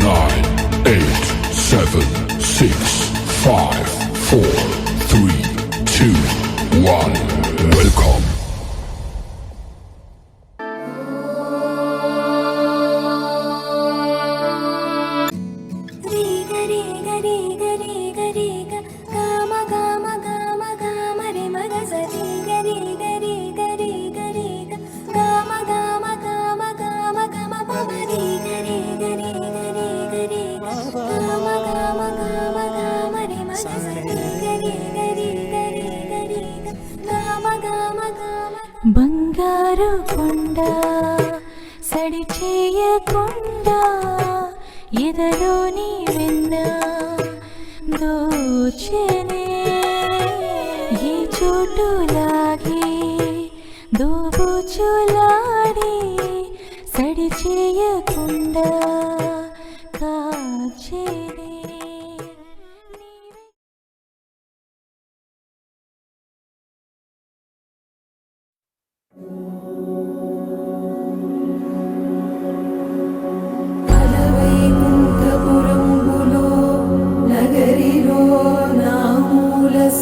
nine, eight, seven, six, five, four, three, two, one. Welcome. బంగారు కొండ సడి చేయకుండా ఎదలోని వెన్న దోచెనే ఈ చోటు లాగి దోబుచులాడి సడి చేయకుండా కాచేనే.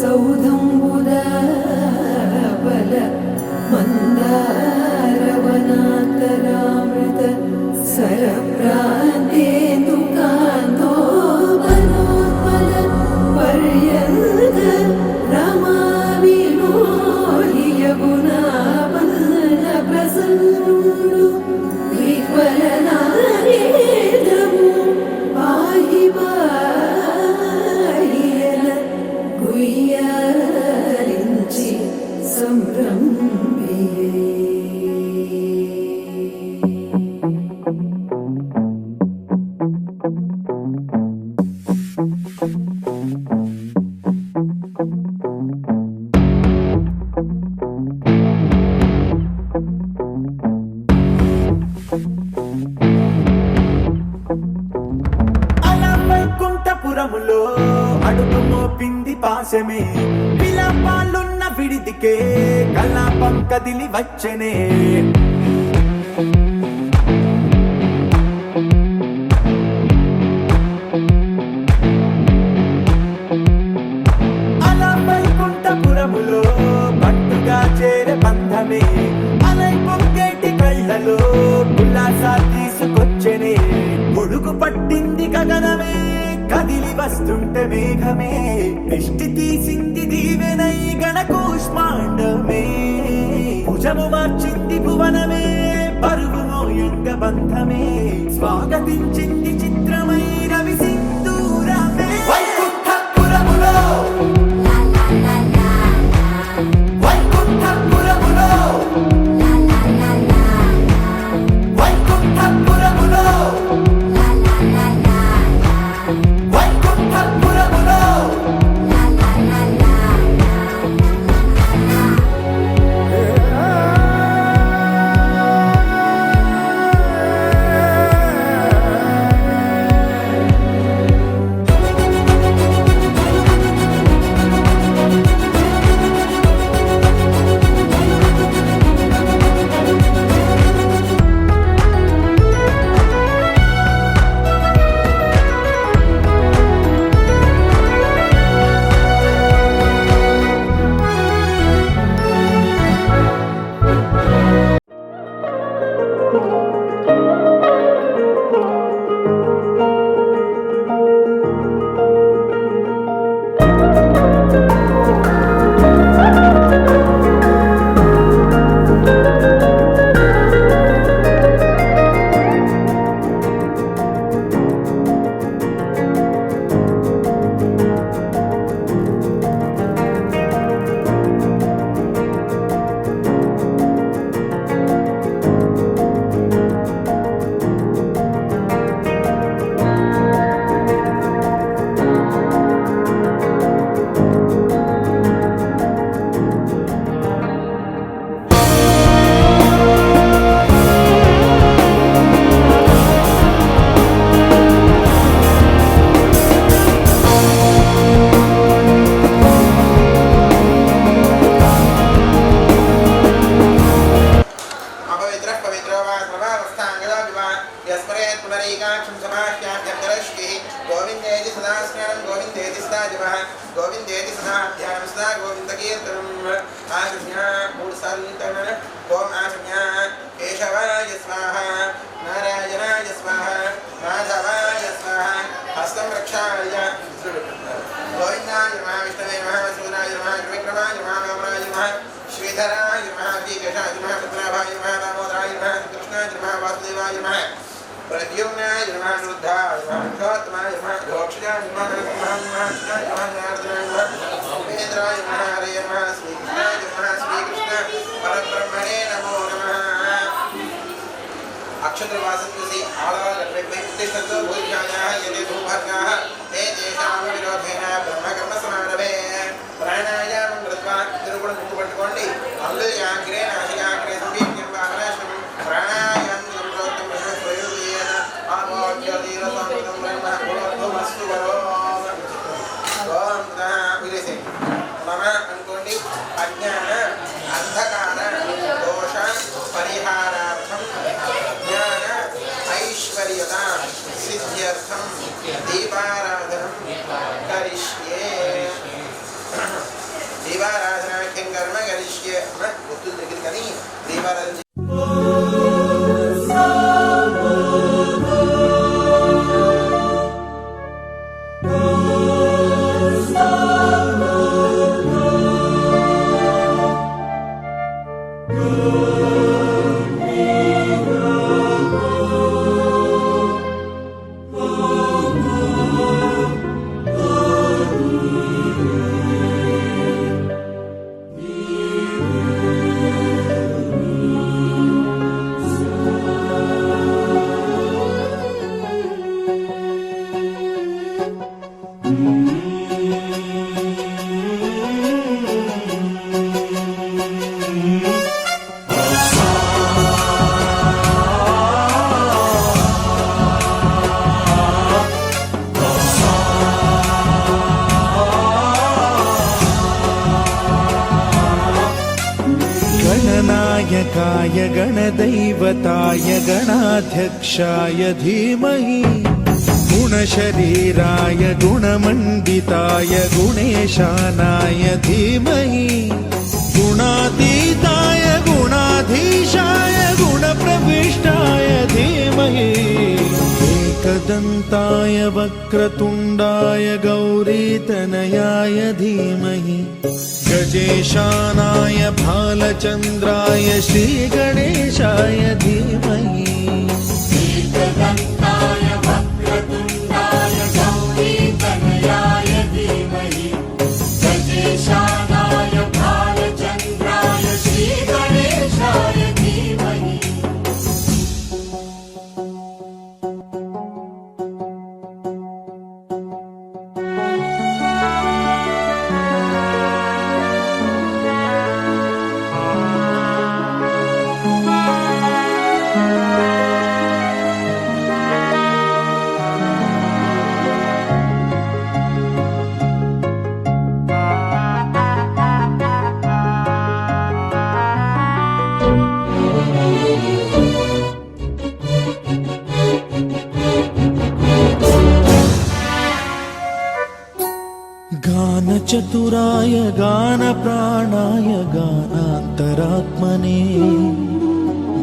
సౌధంబుదబల మందారవనాతరామృత సరప్రాంతేందుకాంతో మనోత్పల పర్యంత రమావినోదియగుణా వల్ల ప్రసన్నుడు విహ్వలనానేత్రము పాహి పాహియన గుయ్యారించి సంభ్రమియే. వైకుంఠపురములో అడుగు మోపింది పాశమే, విలాపాలున్న విడిదికే కలాపం కదిలి వచ్చనే. అలా వైకుంఠపురములో పట్టుగా చేరే బంధమే, అలై పొంగేటి కళ్ళలో ఉల్లాసా తీసుకొచ్చనే. పొడుగు పట్టింది గగనమే, కదిలి వస్తుంటే మేఘమే, దృష్టి తీసింది దీవెనై గణకూష్మాండమే. భుజము మార్చింది భువనమే, పరువు మోయంగ బంధమే, స్వాగతించింది చిత్రమై రవి సింధూరమే. వైకుంఠపురములో వైకుంఠపురములో వైకుంఠపురములో వైకుంఠపురములో बाह्याभ्यन्तरश्रीः गोविन्देति सदा स्मरणं गोविन्देति सदा जपः गोविन्देति सदा ध्यानं सदा गोविन्दकीर्तनम् आकृष्ण्या मूढसालितन ओम आकृष्ण्या केशवाय स्वाहा नारायणाय स्वाहा माधवाय स्वाहा हस्तं रक्षाय गोविन्दाय नमः विष्णवे नमः सूर्याय नमः त्रिविक्रमाय नमः वामनाय नमः श्रीधराय नमः श्रीकेशाय नमः पद्मनाभाय नमः दामोदराय नमः कृष्णाय नमः वासुदेवाय नमः प्रद्युम्नाय नमः रुद्राय नमः गौतमाय नमः घोक्षाय नमः नमः नारदाय नमः उपेन्द्राय नमः हरे नमः श्रीकृष्णाय नमः श्रीकृष्ण परब्रह्मणे नमो नमः अक्षत्रवासस्य आलालकृष्णतो भूयाः यदि भूभागाः ते तेषां विरोधेन ब्रह्मकर्म समारभे प्राणायामं कृत्वा तिरुगुणं पट्टुकोंडि अंगुल्याग्रे नासिकाग्रे संवीक्ष्य वामनाश्रमं प्राणायामं प्रोक्तं प्रयोगेन आपोज्योतिरसंविदं ब्रह्म गुणोद्भवस्तु वरो ओम तथा विरेसे मम अनुकोंडि अज्ञान अंधकार दोष परिहारार्थं ज्ञान ऐश्वर्यता सिद्ध्यर्थं दीपाराधनं करिष्ये दीपाराधनाख्यं कर्म करिष्ये गुर्तु దగ్గరకని दीपाराधన गणनायकाय गणदैवताय गणाध्यक्षाय धीमहि गुणशरीराय गुणमण्डिताय गुणेशानाय धीमहि गुणातीताय गुणाधीशाय गुणप्रविष्टाय धीमहि एकदन्ताय वक्रतुण्डाय गौरीतनयाय धीमहि गजेशानाय भालचन्द्राय श्रीगणेशाय धीमहि एकदन्ताय वक्रतुण्डाय गौरीतनयाय धीमहि गजेशानाय भालचन्द्राय श्रीगणेशाय धीमहि गानचतुराय गानप्राणाय गानान्तरात्मने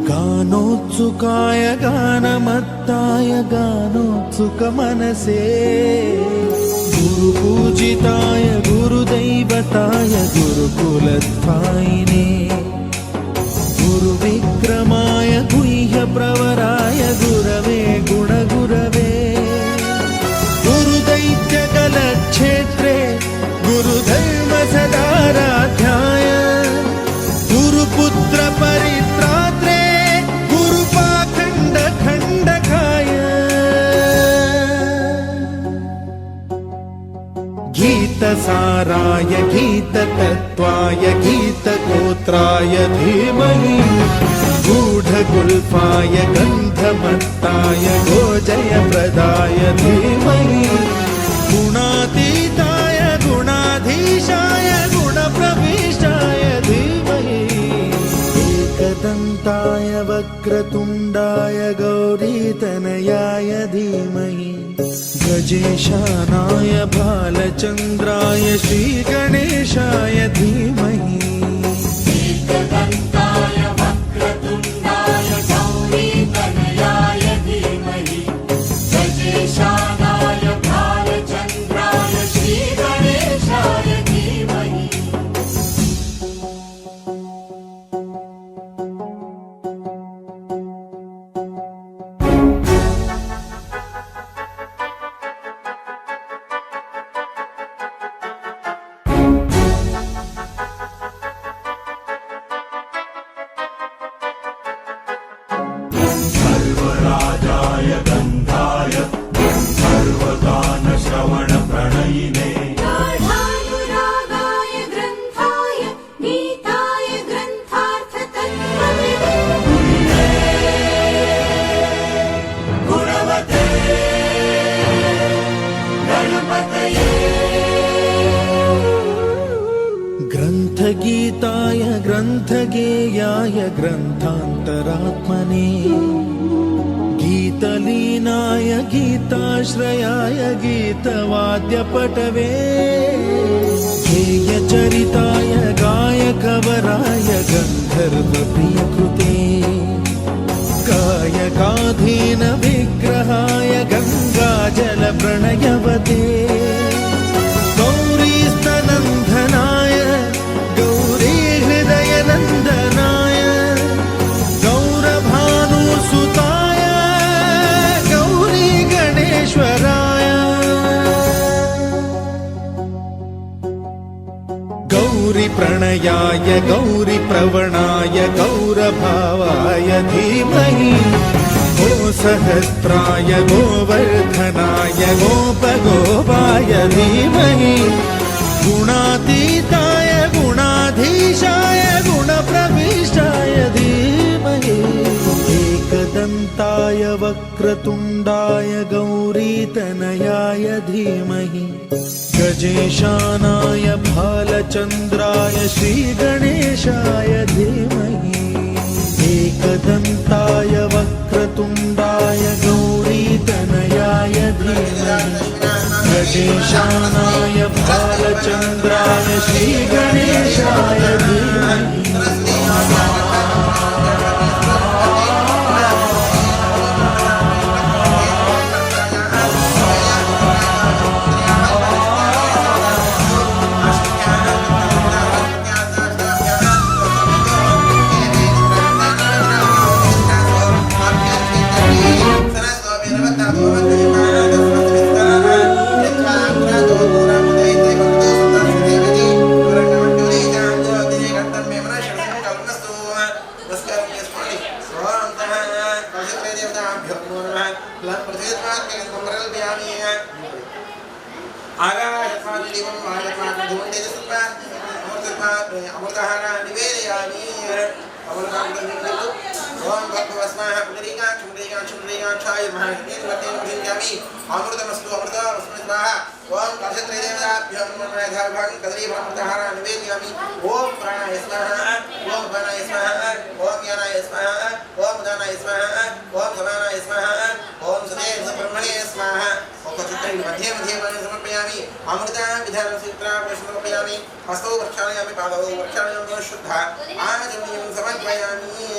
गानोत्सुकाय गानमत्ताय गानोत्सुकमनसे गुरुपूजिताय गुरुदैवताय गुरुकुलस्थायिने गुरुविक्रमाय गुह्यप्रवराय गुरवे गुणगुरवे गुरुदैत्यकलक्षेत्रे गुरुधर्म सदाराध्याय गुरुपुत्र परित्रात्रे गुरुपाखण्ड खण्डकाय गीतसाराय गीततत्त्वाय गीतगोत्राय धीमहि गूढगुल्फाय गन्धमत्ताय गोजयप्रदाय धीमहि गुणातीताय गुणाधीशाय गुणप्रविष्टाय धीमहि एकदन्ताय वक्रतुण्डाय गौरीतनयाय धीमहि गजेशानाय बालचन्द्राय श्रीगणेशाय धीमहि एकदन्ताय वक्रतुण्डाय गौरीतनयाय धीमहि गजेशानाय भालचन्द्राय श्रीगणेशाय धीमहि सर्वराजाय गन्धाय सर्वगानश्रवणप्रणयिने गाढानुरागाय ग्रन्थाय गीताय ग्रन्थार्थतत्त्वविदे गुणवते गणपतये ग्रन्थगीताय ग्रन्थगेयाय ग्रन्थान्तरात्मने गीतलीनाय गीताश्रयाय गीतवाद्यपटवे गेयचरिताय गायकवराय गन्धर्वप्रियकृते गायकाधीन विग्रहाय गङ्गाजलप्रणयवते गौरीस्तनन्दनाय गौरीहृदयनन्दनाय गौरभानुसुताय गौरी गणेश्वराय गौरीप्रणयाय गौरीप्रवणाय गौरभावाय धीमहि गोसहस्राय गोवर्धनाय गोपगोपाय धीमहि गुणातीताय गुणाधीशाय गुणप्रविष्टाय धीमहि एकदन्ताय वक्रतुण्डाय गौरीतनयाय धीमहि गजेशानाय भालचन्द्राय श्रीगणेशाय धीमहि एकदन्ताय वक्रतुण्डाय गौरीतनयाय धीमहि गजेशानाय भालचन्द्राय श्रीगणेशाय धीमहि अमृतमस्तु अमृतमस्तु स्वाहा ओम कलशत्रयदेवताभ्यो नमः मेधाभागं कदलीफलमृतहारा निवेदयामि ओम प्राणाय स्वाहा ओम प्राणाय स्वाहा ओम ज्ञानाय स्वाहा ओम उदानाय स्वाहा ओम समानाय स्वाहा ओम सदेव सुब्रह्मण्ये स्वाहा ओकचित्रै मध्ये मध्ये पाणि समर्पयामि अमृता विधानं सूत्रा समर्पयामि हस्तौ वक्षालयामि पादौ वक्षालयामि शुद्धा आचमनीयं समर्पयामि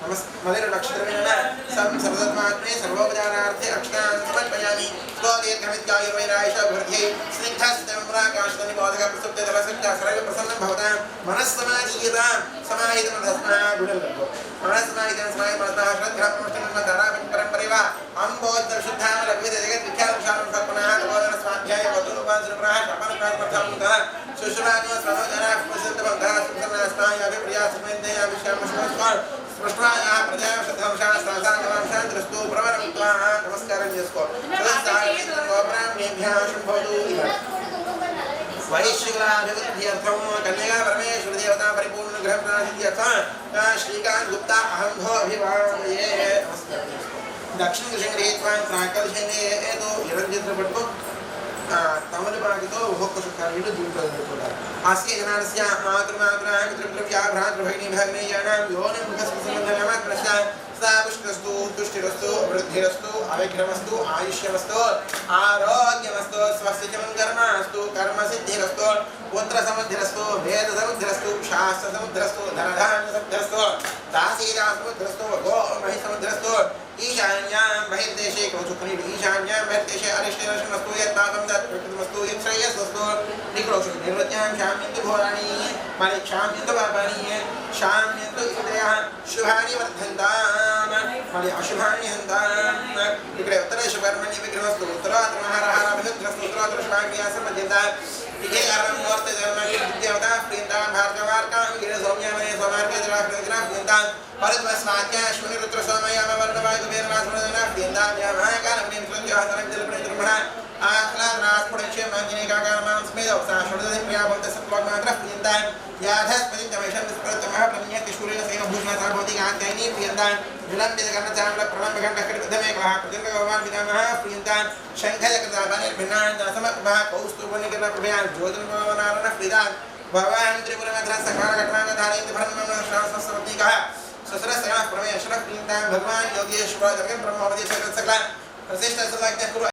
मदिर नक्षत्रेण सर्वसर्वत्मात्मे सर्वोपचारार्थे अक्षतान् समर्पयामि स्वदीर्घमित्यायुर्वैरायुष वृद्ध्यै स्निग्धस्तम्राकाशतनि बोधक प्रसुप्ते तपसक्ता सर्व प्रसन्नं भवतां मनस्समाधीयतां समाहितमनस्मः गुणलब्धो मनस्समाहितं समाहितमनस्मः श्रद्धामष्टमं धारापि परम्परेव अम्बोद्धशुद्धां लभ्यते जगद्विख्यातशानं सर्पणः तपोधन स्वाध्याय वधूरुपासनप्रः शपनप्रार्थमुतः सुश्राजो स्वनोदनः प्रसिद्धभवतः सुप्रसन्नास्मायाभिप्रियासमेन्दयाभिश्यामश्वस्वान् स्पष्टायाः प्रजाः श्रद्धांशास्त्रासाङ्गवांशान् दृष्टो प्रवरमित्वा नमस्कारं చేసుకో गोब्राह्मणेभ्यः शुभवतु वैश्विकाभिवृद्ध्यर्थं कन्या परमेश्वर देवता परिपूर्ण ग्रहप्रासिद्ध्यर्थं श्रीकांत गुप्ता अहं भो अभिवादये दक्षिण दिशं गृहीत्वा प्राकल्शेने एतो निरञ्जितपट्टु అమలుబాటుతో ఒక్కొక్క సుఖాన్ని దీంట్లో జరుగుతున్నారు అస్య జనానస్య మాతృమాతృ పితృవ్యా భ్రాతృభగిని భగినీయానాం యోనిం ముఖస్పృశంధనమాత్మస్య సదా పుష్టిరస్తు తుష్టిరస్తు వృద్ధిరస్తు అవిఘ్నమస్తు ఆయుష్యమస్తు ఆరోగ్యమస్తు స్వస్తిజం కర్మాస్తు కర్మసిద్ధిరస్తు పుత్ర సముద్రస్తు వేద సముద్రస్తు శాస్త్ర సముద్రస్తు ధనధాన్య సముద్రస్తు దాసీదా సముద్రస్తు గో మహి సముద్రస్తు ఈశాన్యాం బహిర్దేశే క్రోచుకుని ఈశాన్యాం బహిర్దేశే అరిష్టమస్తు యత్పాకం తత్ప్రకృతమస్తు యత్శ్రేయస్సు నిక్రోషు నిర్వృత్యాం శామ్యంతు ఘోరాణి మరి శామ్యంతు పాపాని శామ్యంతు ఇంద్రియ శుభాని వర్ధంతాం మరి అశుభాని హంతాం ఇక్కడ ఉత్తరేశుకర్మణి విగ్రహస్తు ఉత్తరాత్రమహారహార బహిర్ద్రస్తు ఉత్తరాత్ర శుభాగ్నియాసం మధ్యంతా ఇదే కారణం మూర్త జన్మకి విద్యావత ప్రియంతాం భార్గవార్కాం గిరి సౌమ్యమయ సౌమార్గ జలాగ్రహ ప్రియంతాం పరద్వస్వాక్య అశ్విని రుద్ర సోమయామ వర్ణవాయు కుబేరనాథుడన ప్రియంతాం యామాయకాలం ప్రియం సృత్యవసనం జలప్రతిర్మణ ఆహ్లాదనాస్ఫుటక్షే మాంజనేకాకారమాం స్మేదౌ సాషుడది ప్రియాభక్త సత్వమాత్ర ప్రియంతాం యాధస్పతిం తమేషం విస్పృతమః ప్రమీయతి శూరేణ సేన భూష్మతా భవతి గాంతైని ప్రియంతాం విలంబిత కర్ణచామల ప్రణంబగండకృతమేకః కృతింగ భగవాన్ వినామః ప్రియంతాం శంఖజకృతాపనిర్భిన్నాన్ సమర్పః కౌస్తుభనికర్ణ ప్రభయాన్ జ్యోతిర్భవనారణ ప్రిదాన్ భగవాన్ త్రిపురమధ్ర సకాల ఘటనాగధారేంద్ర భరణం శ్రావస్తవతీకః ససరసగణ ప్రమేశ్వర ప్రియంతాం భగవాన్ యోగేశ్వర జగన్ బ్రహ్మవతి సకల ప్రశిష్ట సదాజ్ఞ కురు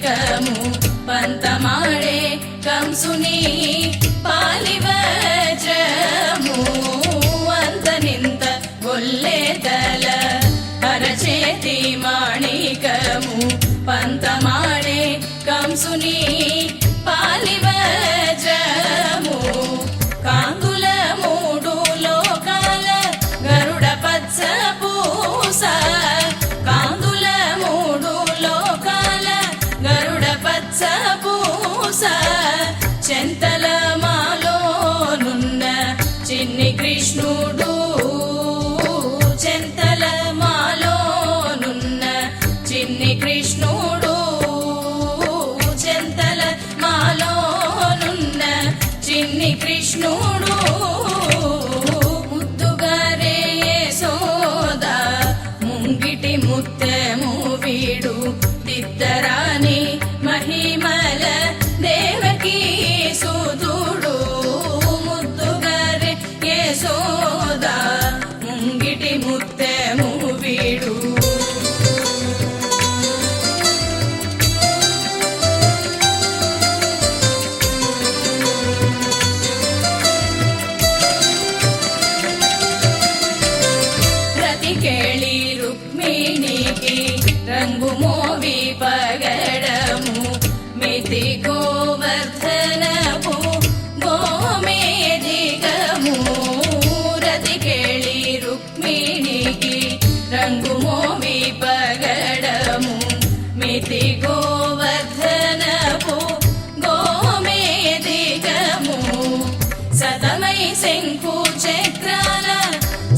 ಮಾಣಿಕಮು ಪಂತಮಾಡೆ ಕಂಸುನಿ ಪಾಲಿವಜ್ರಮು ಅಂತ ನಿಂತ ಗೊಲ್ಲೆದಲ ಅರಚೇತಿ ಮಾಣಿಕಮು పంతమాడే కంసుని పాలివజ్రము కాంగుల మూడు లోకాల గరుడ పచ్చ పూస కాంగుల మూడు లోకాల గరుడ పచ్చ పూస చెంతల మాలోనున్న చిన్ని కృష్ణుడు చెంతల మాలోనున్న చిన్ని కృష్ణుడు చెంతల మాలోనున్న చిన్ని కృష్ణుడు ముద్దుగారే యశోద ముంగిటి ముత్తెము వీడు దిద్దరాని మహిమల దేవకీ సుతుడు ముద్దుగారే యశోద ముంగిటి ముత్తెము వీడు కేళి రుక్మిణికి రంగు మోవి పగడము మితి గోవర్ధనము గోమేధికము రతి కేళి రుక్మిణికి రంగు మోవి పగడము మితి గోవర్ధనము గోమేధికము సతమై శంకు చక్రాల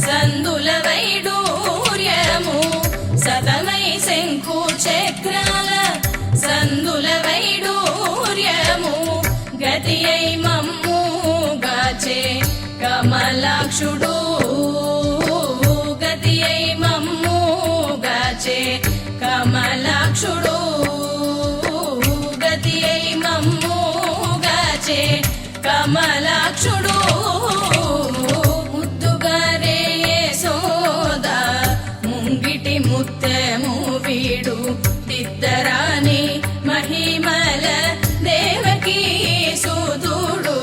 సందుల వైడూర్యము సతమై శంకు చక్రాల సందుల వైడూర్యము గతి అయి మమ్ము గాచే కమలాక్షుడు గతి అయి మమ్ము గాచే కమలాక్షుడు గతి అయి మమ్ము గాచే కమలాక్షుడు ముత్తెము వీడు దిద్దరాని మహిమల దేవకీ సుతుడు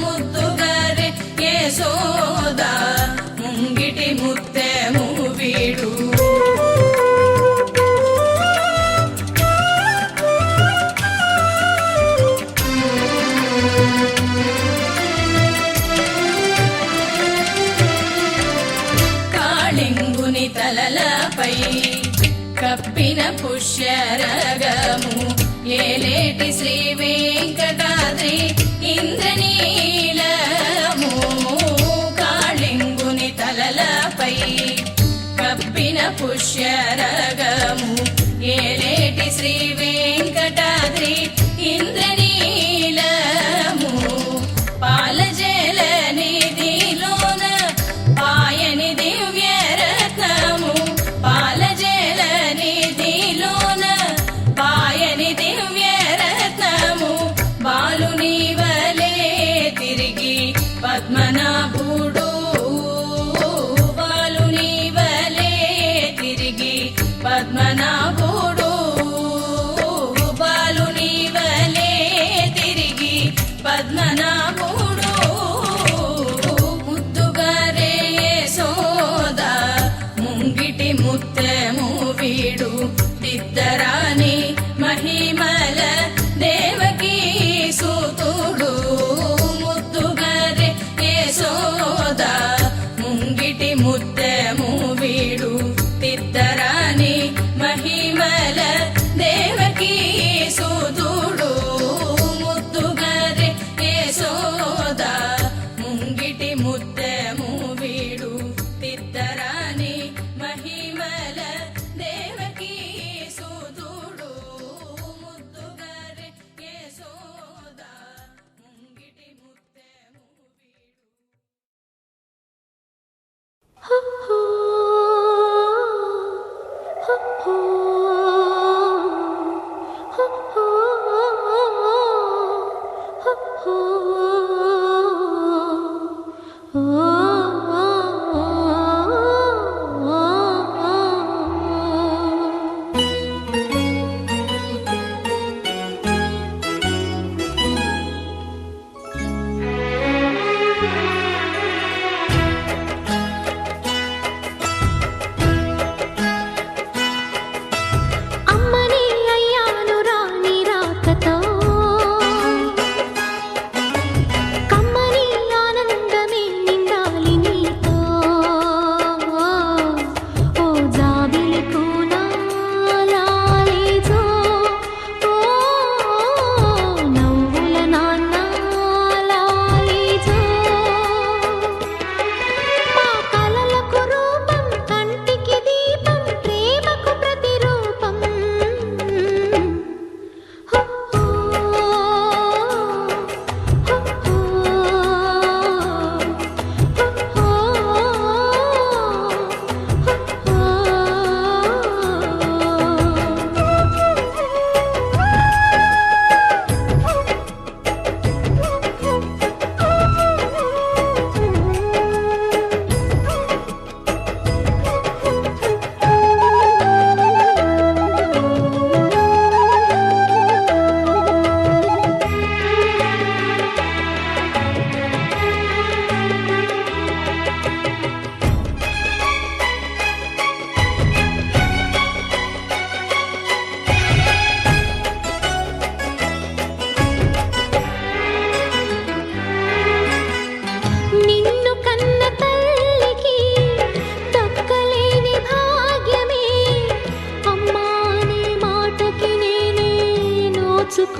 ముద్దుగారే యశోద ముంగిటి ముత్తెము వీడు కాళింగుని తలలపై కప్పిన పుష్యరగము ఏలేటి శ్రీ వెంకటాద్రి ఇంద్రనీలము కాళింగుని తలలపై కప్పిన పుష్యరగము ఏలేటి శ్రీ వెంకటాద్రి ఇంద్రనీలము పాలజల నిధిలోన పాయని దివ్యరత్నము పాలజల నిధిలోన పాయని దివ్యరత్నము బాలుని వలే తిరిగి పద్మనాభుడు బాలుని వలే తిరిగి పద్మనాభుడు బాలుని వలే తిరిగి పద్మనాభుడు ముద్దుగారే యశోద ముంగిటి ముత్తెము వీడు దిద్దరాని మహిమల దేవకీ సుతుడు ముద్దుగారే యశోద ముంగిటి ముత్తెము వీడు దిద్దరాని మహిమల దేవకీ సుతుడు ముద్దుగారే యశోద ముంగిటి ముత్తెము వీడు దిద్దరాని మహిమల దేవకీ సుతుడు ముద్దుగారే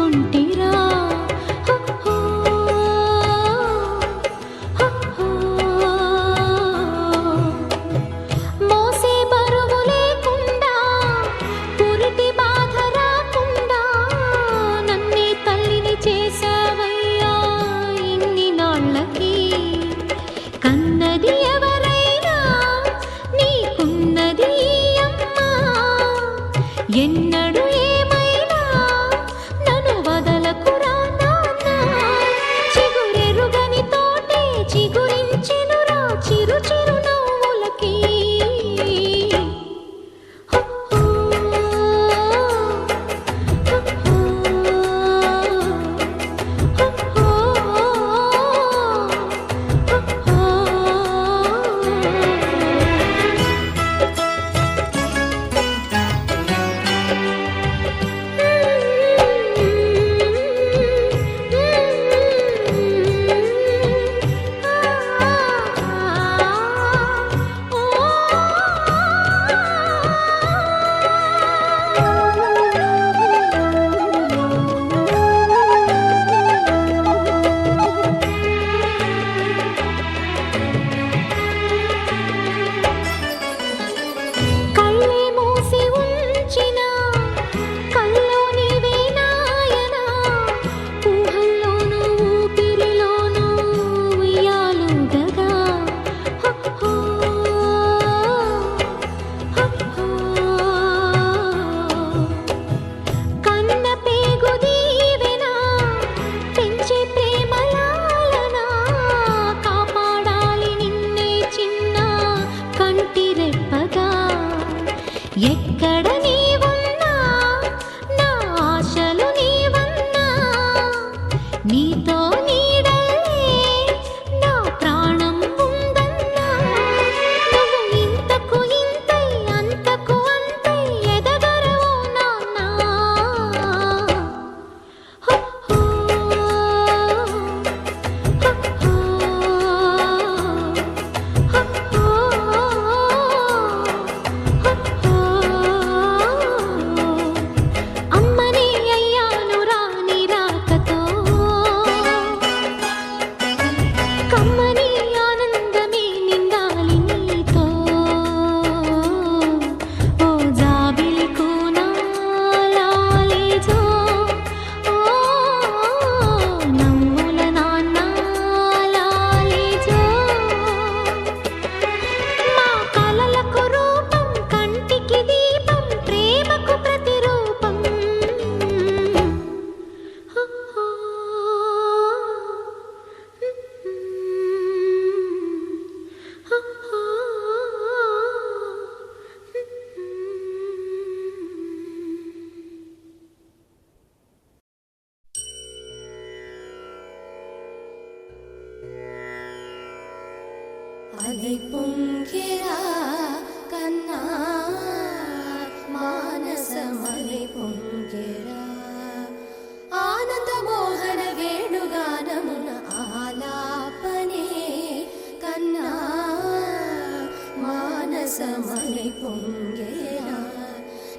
చేసుకుంటిరా మోసే బరువు లేకుండా పురిటి బాధ రాకుండా నన్నే తల్లిని చేసావయ్యా ఇన్ని నాళ్ళకి కన్నది ఎవరైనా నీకున్నది అమ్మా ఎన్నడు ఏమైనా నన్ను వదలకురా నాన్న చిగురెరుగని తోటే చిగురించెనురా చిరు చిరు నవ్వులకి కళ్ళే మూసి ఉంచిన కల్లో నీవే నాయనా ఊహల్లోనూ ఊపిరిలోనూ ఉయ్యాలుగగా కన్న పేగు దీవెనా పెంచే ప్రేమలాలనా కాపాడాలి నిన్నే చిన్న కంటి రెప్పగా ఎక్కడ నీవున్నా నా ఆశలు నీవన్నా నీతో నీడల్లే నా ప్రాణం ఉందన్నా నువ్వు ఇంతకు ఇంతై అంతకు అంతై ఎదగరవు నాన్నా అమ్మనే అయ్యాను రాని రాకతో కమ్మని ఆనందమే నిండాలి నీతో ఓ జాబిలి కూనాలాలేజో ఓ నవ్వుల నాన్నాలాలేజో మా కలలకు రూపం కంటికి దీపం ప్రేమకు ప్రతిరూపం అలై పొంగిరా కన్నా మానసమలై పొంగిరా ఆనంద మోహన వేణుగానమున ఆలాపనే కన్నా మానసమలై పొంగిరా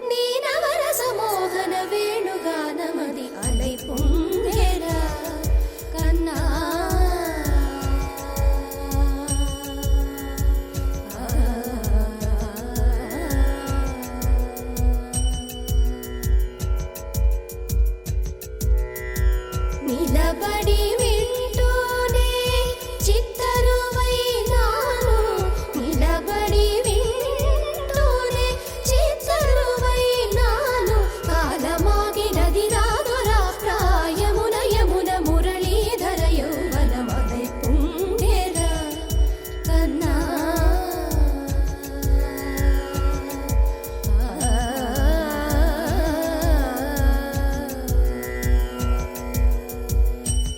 నీ నవరస మోహన వేణుగానమది అలై పొంగిరా కన్నా నిలబడి వింటూనే చిత్తరువైనాను నిలబడి వింటూనే చిత్తరువైనాను కాలమాగినది రాదురా ప్రాయమున యమున మురళీధర యౌవనమదై పుణ్యరా కన్నా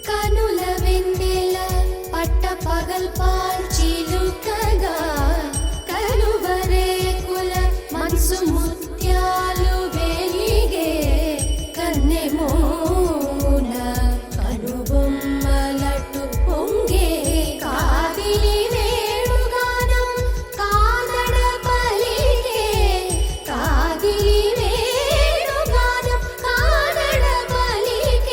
కనుల వెన్నెల పట్ట పగల్ పాల్చిలుకగా కలువరేకుల మనసు ముత్యాలు వెలిగే కన్నెమోన కనుబొమ్మలటు పొంగే కాదిలి వేణుగానం కాదడ పలిగే కాదిలి వేణుగానం కాదడ పలిగే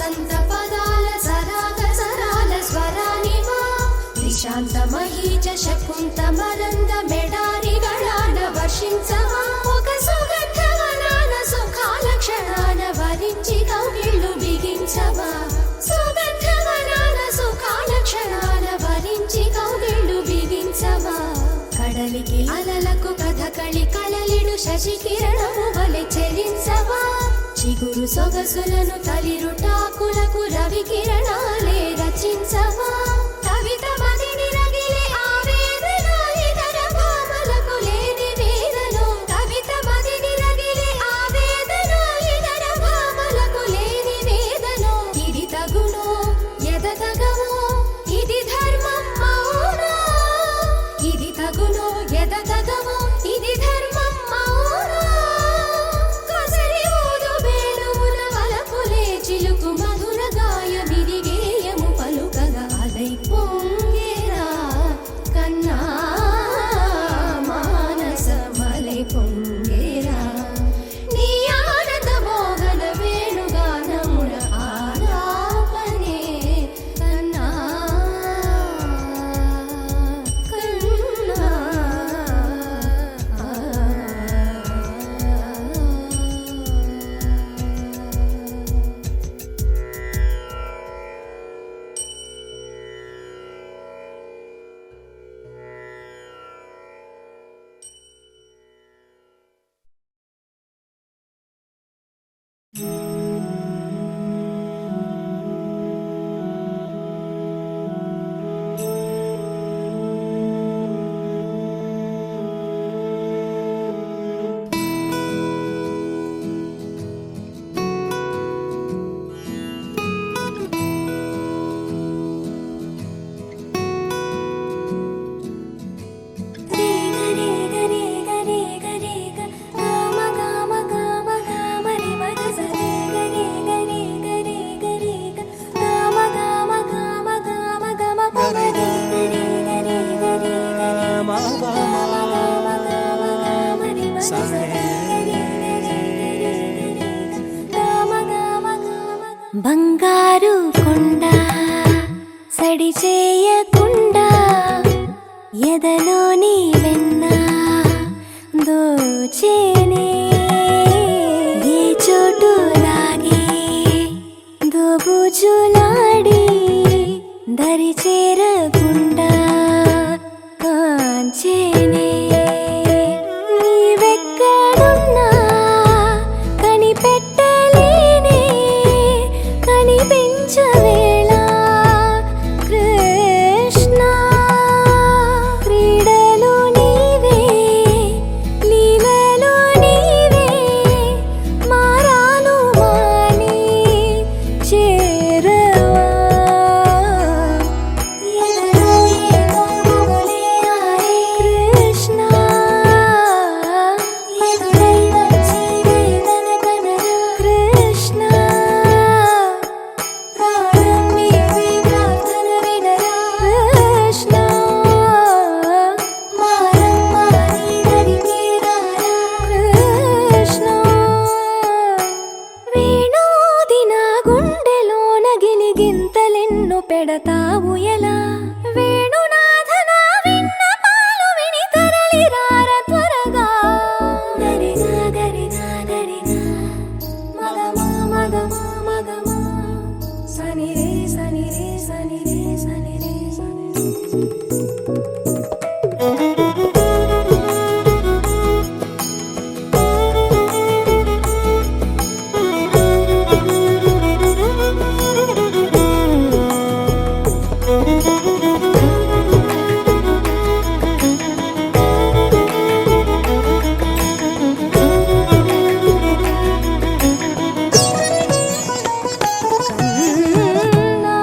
వసంత పదాల సరాగ సరాల స్వరానివా నిశాంత మహీచ శకుంత మరంద మెడారి గళాన వర్షించవా ఒక సుగంధవనాన సుఖాల క్షణాన వరించి కౌగిళ్ళు బిగించవా సుగంధవనాన సుఖాల క్షణాన వరించి కౌగిళ్ళు బిగించవా కడలికి అలలకు కథకళి కళలిడు శశి కిరణము వలె చెలించవా చిగురు సొగసులను తలిరుటాకులకు రవి కిరణాలే రచించవా కవిత మదిని రగిలే ఆవేదన ఇతర భామలకు లేని వేదన కవిత మదిని రగిలే ఆవేదన ఇతర భామలకు లేని వేదన ఇది తగునో ఎదతగమో ఇది ధర్మం అవునా ఇది తగునో ఎదతగమో ఇది ధర్మం అవునా కసరి ఊదు వేణువుల వలపులే చిలుకు మధుర గాయమిది గేయము పలుకగా అలై పొంగేరా కన్నా మానసమలై పొంగేరా నీ ఆనంద మోగన వేణుగానమున ఆలాపనే కన్నా కన్నా బంగారు కొండ సడి చేయకుండా ఎదలోని వెన్న దోచేనే ఏ చోటు లాగే దోబుజులాడి దరి చేరకుండా కాంచేనే నీవెక్కడున్నా కనిపెట్టలేనే కనిపించవేళ కృష్ణ క్రీడలు నీవే లీలలు నీవే మారాలు మాని చేరవా ఎదలో ఏదో మొగలే ఆరే కృష్ణ ఎదురై వచ్చి వేదన కనరా కృష్ణ ప్రాణం నీవే ప్రార్థన వినరా కృష్ణ మారమ్మ నీ దరికి రారా కృష్ణ వేణోది నా గుండెలోన గిలిగింతలెన్ను పెడతావు ఎలా వేణునాథ నా విన్నపాలు విని తరలి రార త్వరగా గరిగా గరిగా గరిగా మగమా మగమా మగమా సని రే సని రే సని రే సని రే సని కన్నా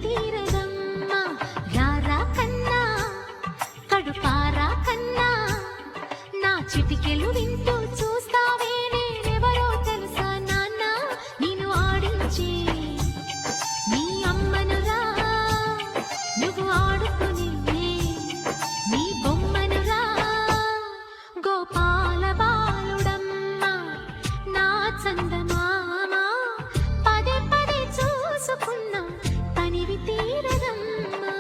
తీరదమ్మా రారా కన్నా కడుపారా కన్నా నా చిటికెలు వింటూ చూస్తావే నేనెవరో తెలుసా నాన్న నేను ఆడించే నీ అమ్మనురా నువ్వు ఆడుకునే నీ బొమ్మనురా గోపాల బాలుడమ్మ నా చందమామ పదే పదే చూసుకున్నా తనివి తీరదమ్మా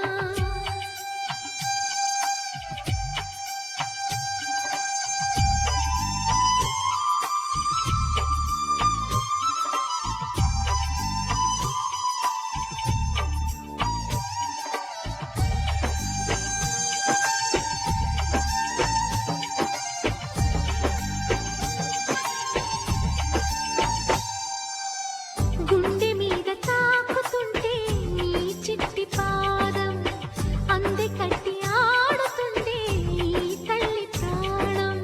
గుండె మీద తాకుతుంటే నీ చిట్టి పాదం అంది కట్టి ఆడుతుంటే ఈ తల్లి ప్రాణం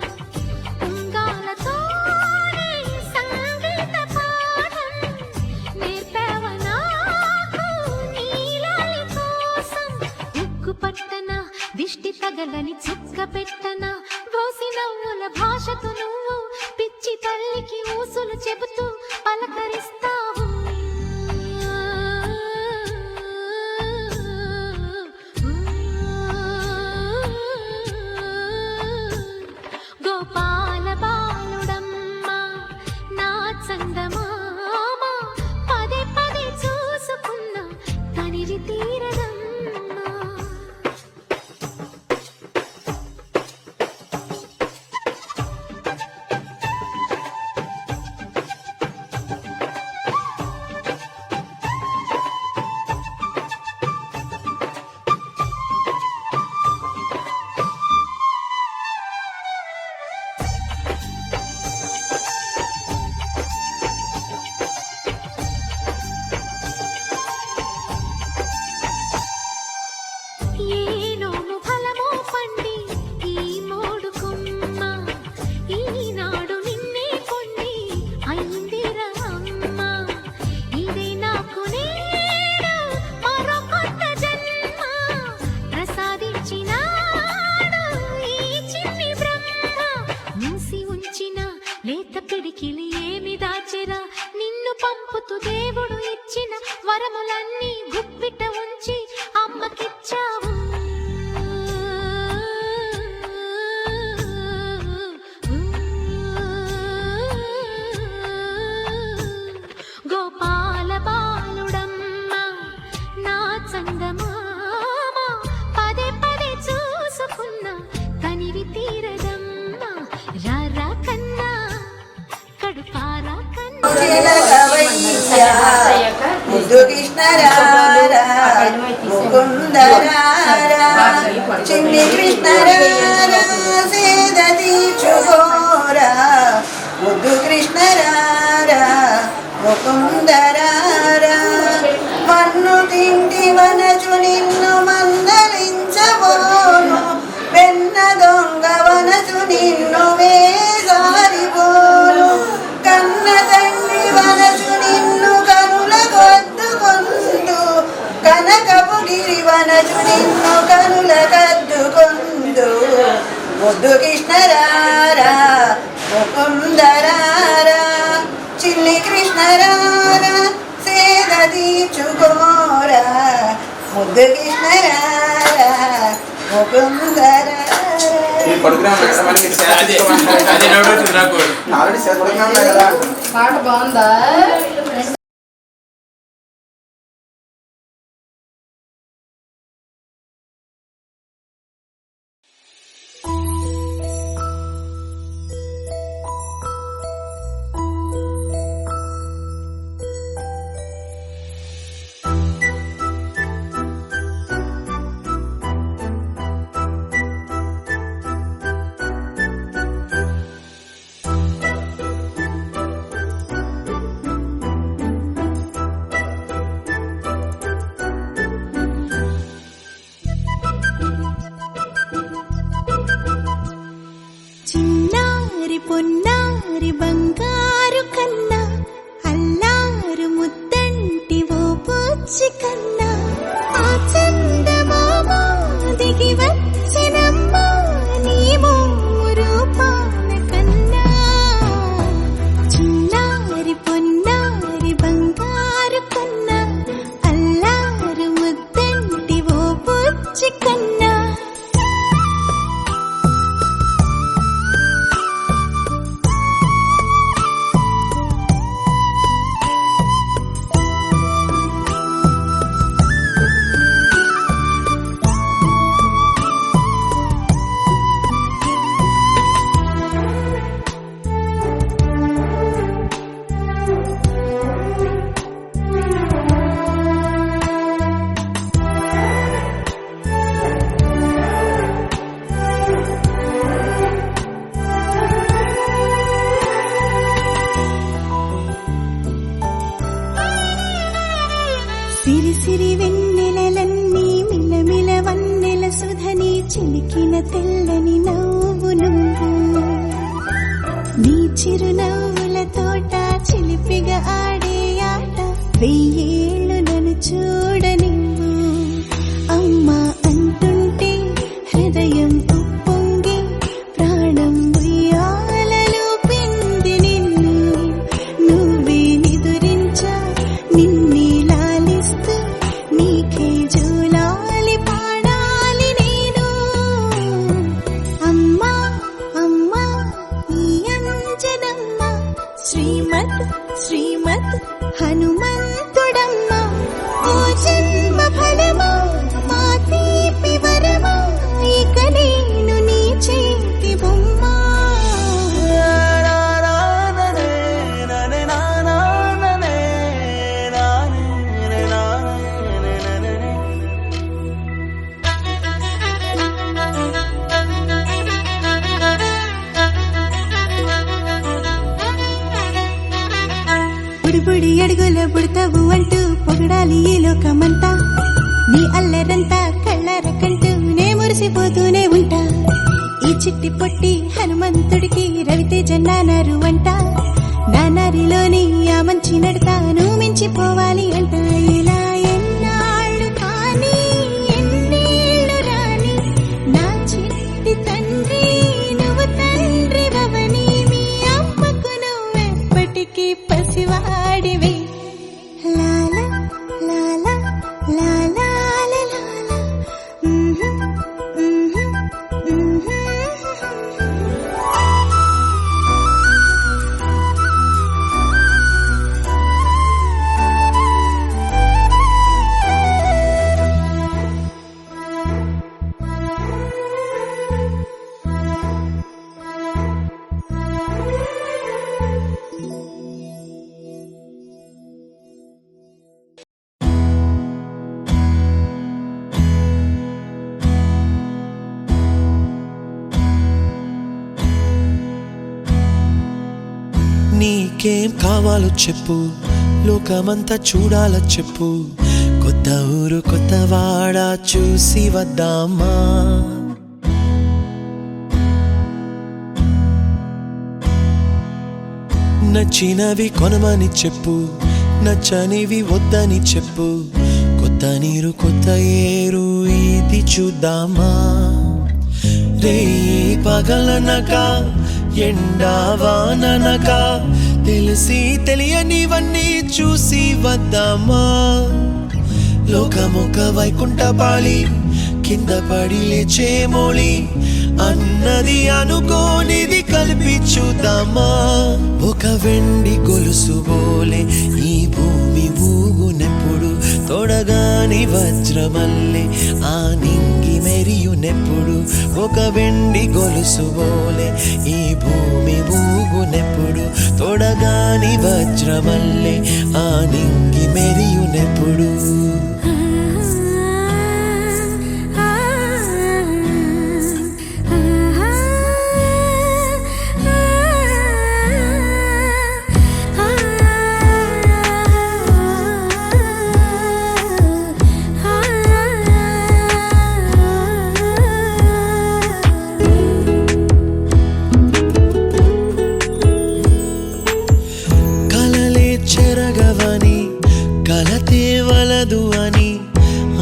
ఉంగాలతోనే సంగీత పాఠం నేర్పావ నాకు నీలాలి కోసం ఉక్కు పట్టన దిష్టి తగలని చుక్క పెట్టన బోసి నవ్వుల భాషతో నువ్వు పిచ్చి తల్లికి ఊసులు చెబుతూ పలకరిస్తావు గోపాల బాలుడమ్మ నా చందమామ పదే పదే చూసుకున్నా తనివి తీరదమ్మా ఏ నోము ఫలమో పండి ఈ మోడు కొమ్మ ఈనాడు నిన్నే కొండి అయిందిరా అమ్మ ఇదే నాకు నేడు మరో కొత్త జన్మ ప్రసాదించినాడు ఈ చిన్ని బ్రహ్మ మూసి ఉంచిన లేత పిడికిలి ఏమి దాచెరా నిన్ను పంపుతూ దేవుడు ఇచ్చిన వరములన్నీ గుప్పిట ఉంచి అమ్మకిచ్చావు గోపాల బాలుడమ్మ నా చందమామ పదే పదే చూసుకున్నా తనివి తీరదమ్మా రారా కన్నా కడుపారా కన్నా ముద్దు కృష్ణరారా ముకుందరారా చిన్ని కృష్ణరారా సేద తీర్చుకోరా ముద్దు కృష్ణరారా ముకుందరారా మన్ను తింటి వనచు నిన్ను మందలించబోను వెన్న దొంగ వనచు నిన్ను వేసారిపోను కన్న తండ్రి వనచు నిన్ను కనుల కొద్దుకొందు కనకపు గిరి వనచు నిన్ను కనుల కద్దుకొందు ముద్దు కృష్ణరారా ముకుందరారా చిన్ని కృష్ణరారా సేద తీర్చుకోరా ముద్దు కృష్ణరారా ముకుందరారా పాట బాగుందా తెల్లని నవ్వు నువ్వు నీ చిరునవ్వుల తోట చిలిపిగా ఆడే ఆట వెయ్యేళ్ళు నన్ను చూడనివ్వు అమ్మా అంటుంటే హృదయం ఉప్పొంగి ప్రాణం ఉయ్యాలలో పిండి నిన్ను నువ్వే నిదురించా నిన్నే లాలిస్తూ నీకే జోలాలి పాడాలి నేను అమ్మా అమ్మా ఈ అంజనమ్మ శ్రీమత్ శ్రీమత్ హనుమంతుడమ్మ ఓ జన్మ ఫలమా మా తీపి వరమా ఇక నేను నీ చేతి బొమ్మ బుడి అడుగుల బుడతావు అంటూ పొగడాలి ఈ లోకమంతా నీ అల్లరంతా కళ్ళార కంటూ నే మురిసిపోతూనే ఉంటా ఈ చిట్టి పొట్టి హనుమంతుడికి రవితేజ నానారు అంట నానారిలోని ఆ మంచి నడతాను మించిపోవాలి అంట ఇలా ఎన్నాళ్ళు కానీ ఎన్నేళ్ళు రాని నా చిట్టి తండ్రి నువ్వు తండ్రి భవని మీ అమ్మకు నువ్వెప్పటికీ పసివాడివి లాల లాల లాల లాల నీకేం కావాలో చెప్పు లోకమంతా చూడాల చెప్పు కొత్త ఊరు కొత్త వాడ చూసి వద్దామా నచ్చినవి కొనమని చెప్పు నచ్చనివి వద్దని చెప్పు కొత్త నీరు కొత్త ఏరు ఇది చూద్దామా రే పగలనక ఎండావాననక తెలిసి తెలియనివన్నీ చూసి వద్దామా లోకమొక వైకుంఠపాళి కింద పడి లేచే మోళి అన్నది అనుకోనిది కలిపి చూద్దామా ఒక వెండి గొలుసు బోలే ఈ భూమి ఊగునెప్పుడు తొడగాని వజ్రమల్లే ఆ నింగి మెరియునెప్పుడు ఒక వెండి గొలుసు బోలే ఈ భూమి ఊగునెప్పుడు తొడగాని వజ్రమల్లే ఆ నింగి మెరియునెప్పుడు కలతేవలదు అని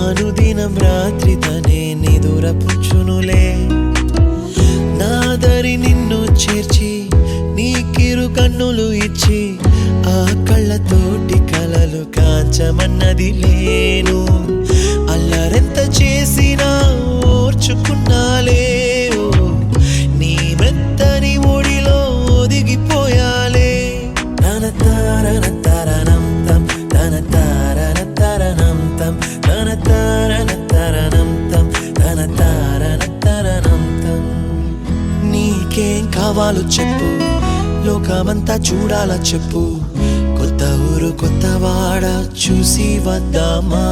అనుదినం రాత్రి తనే నిదురపుచ్చునులే నాదరి నిన్ను చేర్చి నీకిరు కన్నులు ఇచ్చి ఆ కళ్ళతోటి కలలు కాంచమన్నది లేను అల్లరెంత చేసినా ఓర్చుకున్నాలే నీ మెత్తని ఒడిలో ఒదిగిపోయాలే తన తారన తరణం తం తన తారన తరణం తం తన తారన తరణం తం తన తారన తరణం తం నీకేం కావాలో చెప్పు లోకమంతా చూడాల చెప్పు కొత్త ఊరు కొత్త వాడ చూసి వద్దామా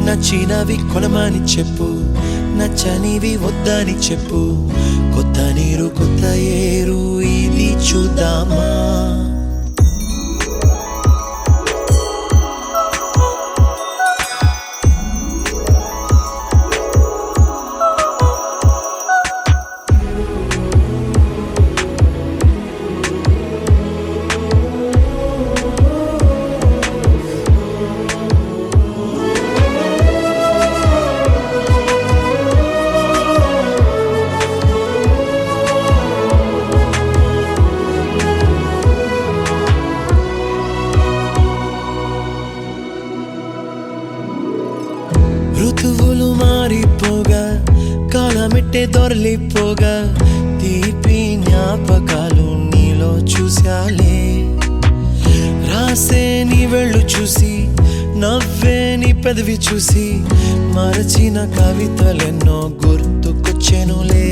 నచ్చినవి కొనమని చెప్పు నచ్చనివి వద్దని చెప్పు కొత్త నీరు కొత్త ఏరు ఇది చూద్దామా ఋతువులు మారిపోగా కాలమిట్టే దొరలిపోగా తీపి జ్ఞాపకాలు నీలో చూశాలే రాసే నీ వెళ్ళు చూసి నవ్వే నీ పెదవి చూసి మరచిన కవితలెన్నో గుర్తుకొచ్చెనులే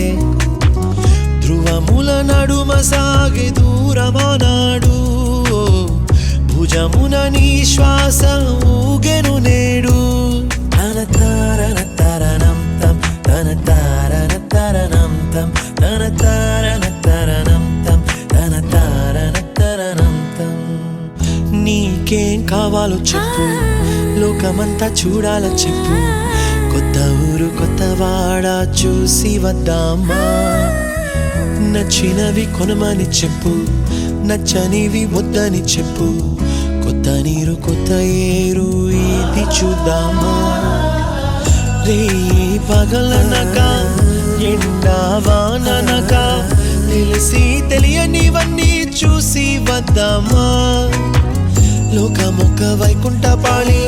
ధ్రువముల నడుమ సాగే దూరమానాడు భుజమున నీ శ్వాస ఊగెను నేడు తన తారన తరణం తం తన తారన తరణం తం తన తారన తరణం తం తన తారన తరణం తం నీకేం కావాలో చెప్పు లోకమంతా చూడాల చెప్పు కొత్త ఊరు కొత్త వాడ చూసి వద్దామా నచ్చినవి కొనమని చెప్పు నచ్చనివి వద్దని చెప్పు కొత్త నీరు కొత్త ఏరు ఇది చూద్దామా రే పగలనక ఎండా వాననక తెలిసి తెలియనివన్నీ చూసి వద్దామా లోకమొక్క వైకుంఠపాళి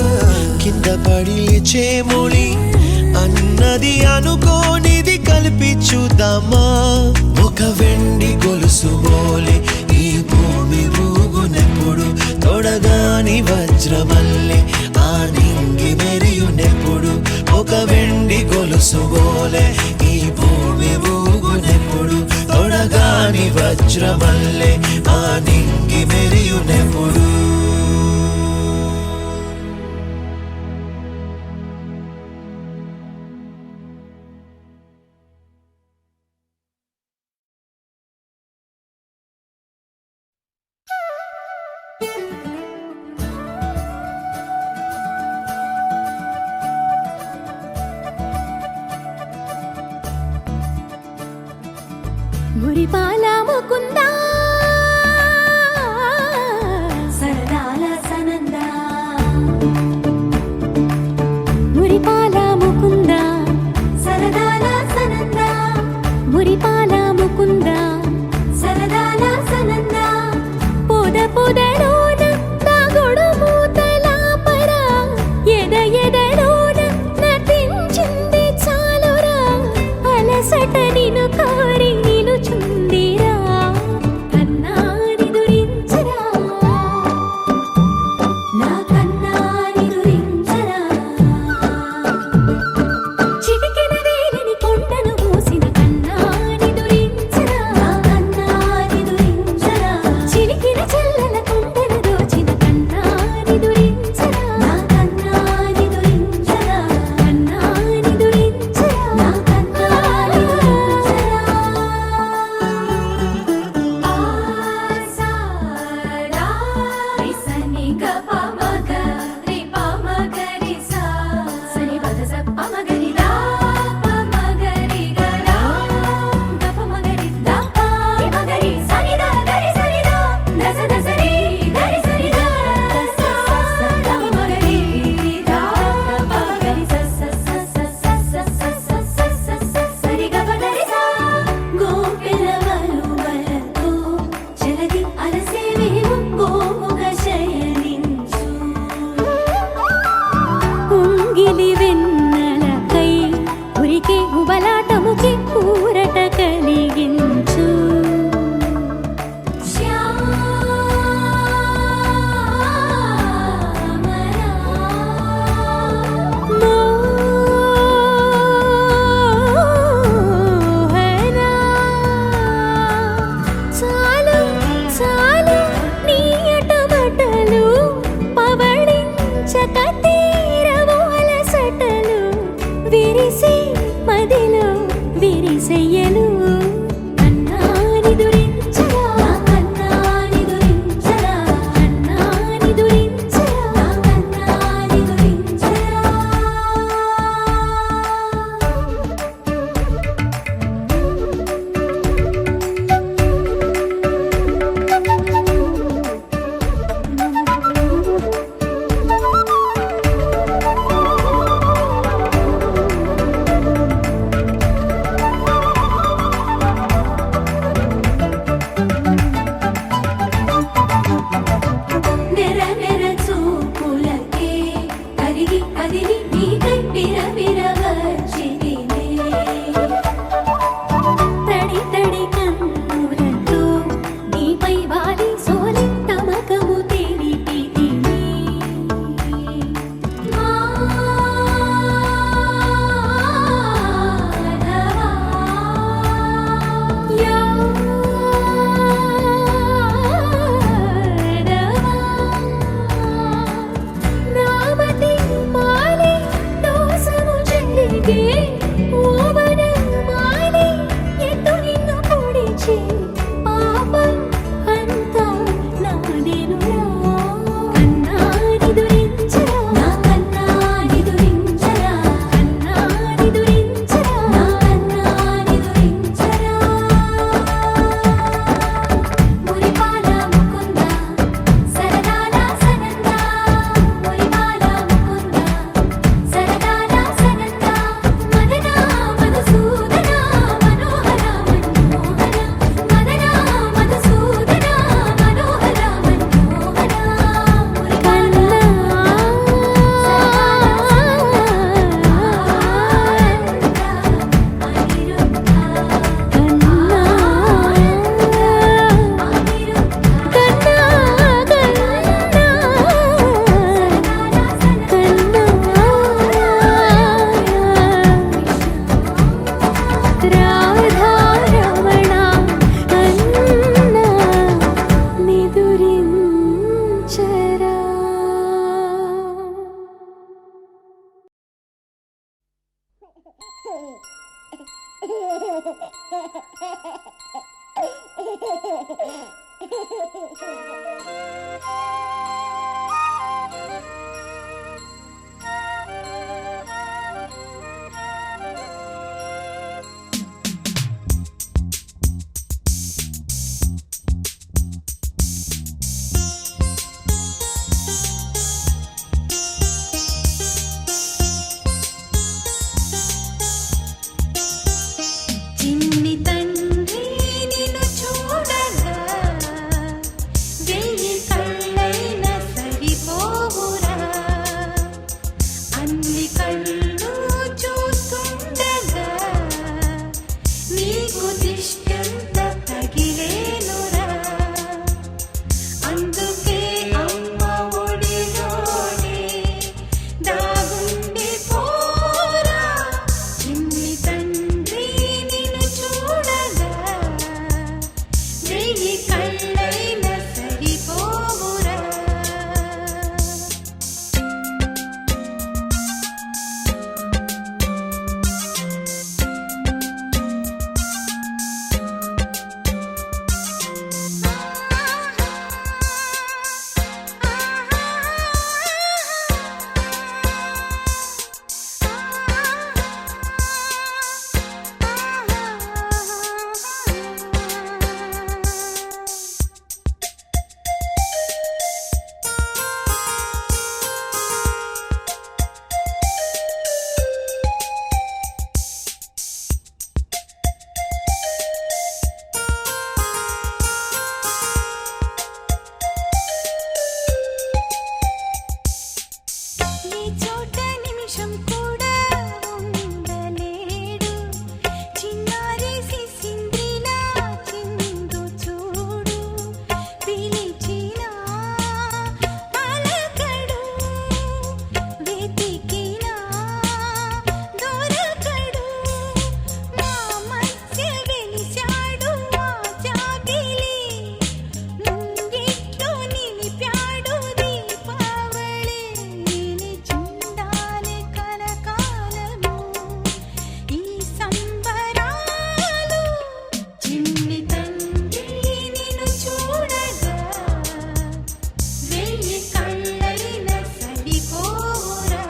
కింద పడి లేచే మూలి అన్నది అనుకోనిది కలిపి చూద్దామా ఒక వెండి గొలుసు బోలే ఈ భూమి ఊగునెప్పుడు తొడగాని వజ్రమల్లె ఆ నింగి మెరియునెప్పుడు ఒక వెండి గొలుసు బోలే ఈ భూమి ఊగునెప్పుడు తొడగాని వజ్రమల్లె ఆ నింగి మెరియునెప్పుడు మురిపాల ముకుందా సరదాల సనందా మురిపాల ముకుందా సరదాల సనందా మురిపాల ముకుందా సరదాల సనందా పొద పొదలోన నాగొడు మూతలాపరా ఎద ఎదలోన నటించింది చాలురా అలసట నిను కోరి నిలుచుందిరా ఒకే ఓవన మాలి ఎటు నిన్ను పొడిచి పాపం అంతా నాదేనురా కన్నా నిదురించరా నా కన్నా నిదురించరా కన్నా నిదురించరా నా కన్నా నిదురించరా మురిపాల ముకుంద సరదాల సనంద మురిపాల ముకుంద సరదాల సనంద మదన మధుసూదన మనోహర మన్మోహన మదన మధుసూదన మనోహర మన్మోహన మురిపాల రాధారమణ అన్న నిదురించరా చిన్ని తండ్రి నిన్ను చూడగా వెయ్యి కళ్ళైన సరిపోవురా అన్ని కళ్ళు చూస్తుండగా నీకు దిష్టంత తగిలేనురా అందుకే అమ్మ ఒడిలోనే దాగుండి పోరా చిన్ని తండ్రి నిన్ను చూడగా వెయ్యి కళ్ళైన సరిపోవురా ఈ చోట నిమిషం కూడా ఉండలేడు చిన్నారి సిసింద్రిలా చిందు చూడు పిలిచినా పలకడు వెతికినా దొరకడు మా మధ్య వెలిశాడు ఆ జాబిలి ముంగిట్లో నిలిపాడు దీపావళి నిలిచుండాలి కలకాలము ఈ సంబరాలు చిన్ని తండ్రి నిన్ను చూడగా వెయ్యి కళ్ళైన సరిపోరా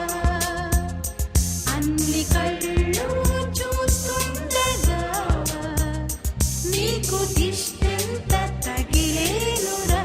అన్ని కళ్ళు చూస్తుండగా నీకు దిష్టంత తగిలేనురా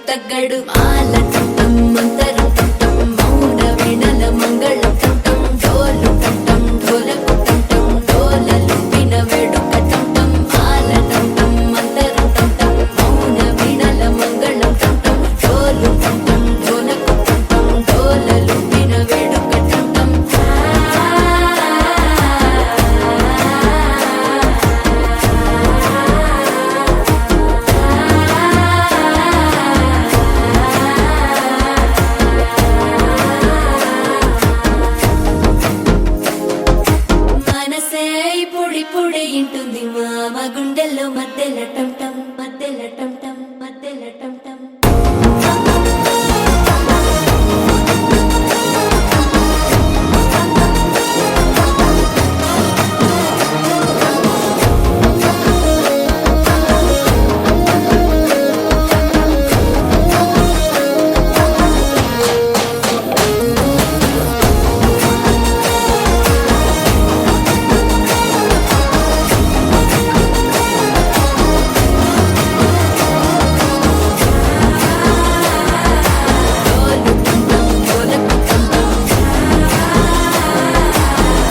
తగ్గడు మాల టం మంతరం టం మౌన వీణల మంగళం టం డోలు టం ఢోలకు టం డోలలు విన వేడుక టం మాల టం మంతరం టం మౌన వీణల మంగళం టం డోలు టం ఢోలకు టం డోలలు విన వేడుక టం మనసే పొడి పొడి ఇంటుంది మామ గుండెల్లో మధ్యల టం టం మధ్యల టం టం మధ్యల టం టం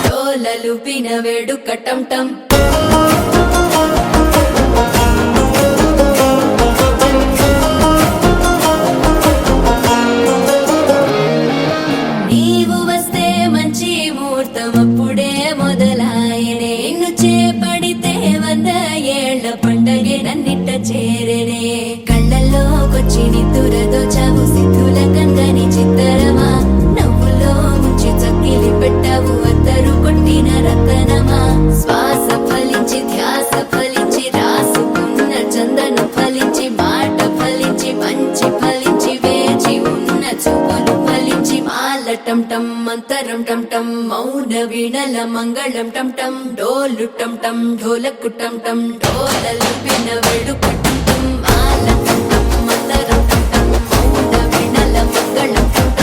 డోలలు విన వేడుక టం టం నీవు వస్తే మంచి ముహూర్తం అప్పుడే మొదలాయనే నిన్ను చేపడితే 100 ఏళ్ల పండగే నన్నిట్ట చేరనే కళ్ళల్లోకొచ్చి నిద్దురదో చావు సిద్ధుల కందని చిత్తరమా నవ్వులో ముంచి చక్కిలి పెట్టావు అద్దరు కొట్టిన రతనమా శ్వాస ఫలించి ధ్యాస ఫలించి రాసుకున్న చందనం ఫలించి మాట ఫలించి మంచి ఫలించి వేచి ఉన్న చూపులు ఫలించి మాల టం టం మంతరం టం టం మౌన వీణల మంగళం టం టం డోలు టం టం ఢోలకు టం టం డోలలు విన వేడుక టం టం మాల టం టం మంతరం టం టం మౌన వీణల మంగళం టం